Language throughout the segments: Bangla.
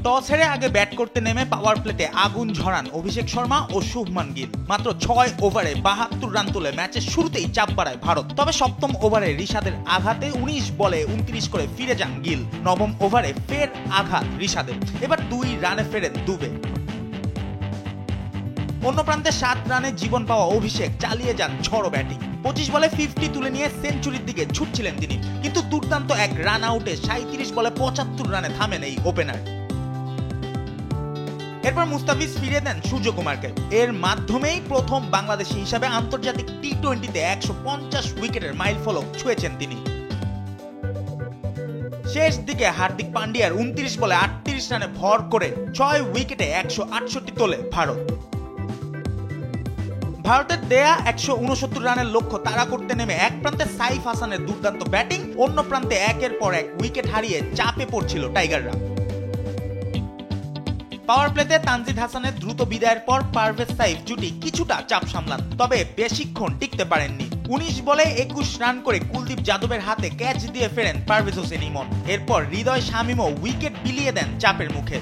টস হেরে আগে ব্যাট করতে নেমে পাওয়ার প্লেতে আগুন ঝরান অভিষেক শর্মা ও শুভমান গিল। মাত্র 6 ওভারে 72 রান তুলে ম্যাচের শুরুতেই চাপ বাড়ায় ভারত। তবে সপ্তম ওভারে ঋষাদের আঘাতে 19 বলে 29 করে ফিরে যান গিল। নবম ওভারে ফের আঘাত ঋষাদের, এবার 2 রানে ফেরেন দুবে। অন্য প্রান্তে 7 রানে জীবন পাওয়া অভিষেক চালিয়ে যান ঝড়ো ব্যাটিং। 25 বলে 50 তুলে নিয়ে সেঞ্চুরির দিকে ছুটছিলেন তিনি, কিন্তু দুর্দান্ত এক রান আউটে 37 বলে 75 রানে থামেন এই ওপেনার। এরপর মুস্তাফিজ ফিরিয়ে দেন সূর্যকুমারকে। এর মাধ্যমেই প্রথম বাংলাদেশি হিসাবে আন্তর্জাতিক টি-20তে 150 উইকেটের মাইলফলক ছুঁয়েছেন তিনি। শেষ দিকে হার্দিক পান্ডিয়ার 29 বলে 38 রানে ভর করে 6 উইকেটে 168 তোলে ভারত। ভারতের দেয়া 169 রানের লক্ষ্য তাড়া করতে নেমে এক প্রান্তে সাইফ হাসানের দুর্দান্ত ব্যাটিং, অন্য প্রান্তে একের পর এক উইকেট হারিয়ে চাপে পড়ছিল টাইগাররা। পাওয়ার প্লেতে তানজিদ হাসানের দ্রুত বিদায়ের পর পারভেজ সাইফ জুটি কিছুটা চাপ সামলান, তবে বেশিক্ষণ টিকতে পারেননি। 19 বলে 21 রান করে কুলদীপ যাদবের হাতে ক্যাচ দিয়ে ফেরেন পারভেজ হোসেন ইমন। এরপর হৃদয় শামীমও উইকেট বিলিয়ে দেন চাপের মুখে।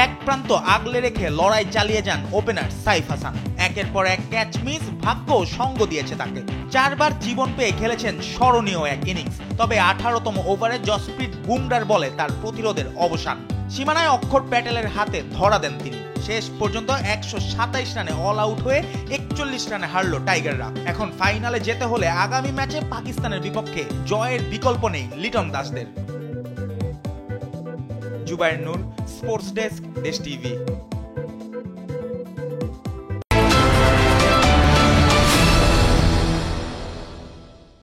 এক প্রান্ত আগলে রেখে লড়াই চালিয়ে যান ওপেনার সাইফ হাসান। একের পর এক ক্যাচ মিস, ভাগ্য সঙ্গ দিয়েছে তাকে। 4 বার জীবন পেয়ে খেলেছেন স্মরণীয় এক ইনিংস। তবে 18তম ওভারে জসপ্রীত বুমরার বলে তার প্রতিরোধের অবসান। সীমানায় অক্ষর প্যাটেলের হাতে ধরা দেন তিনি। শেষ পর্যন্ত 127 রানে অল আউট হয়ে 41 রানে হারলো টাইগাররা। এখন ফাইনালে যেতে হলে আগামী ম্যাচে পাকিস্তানের বিপক্ষে জয়ের বিকল্প নেই লিটন দাসদের। জুবায়ের নূর, স্পোর্টস ডেস্ক, দেশ টিভি।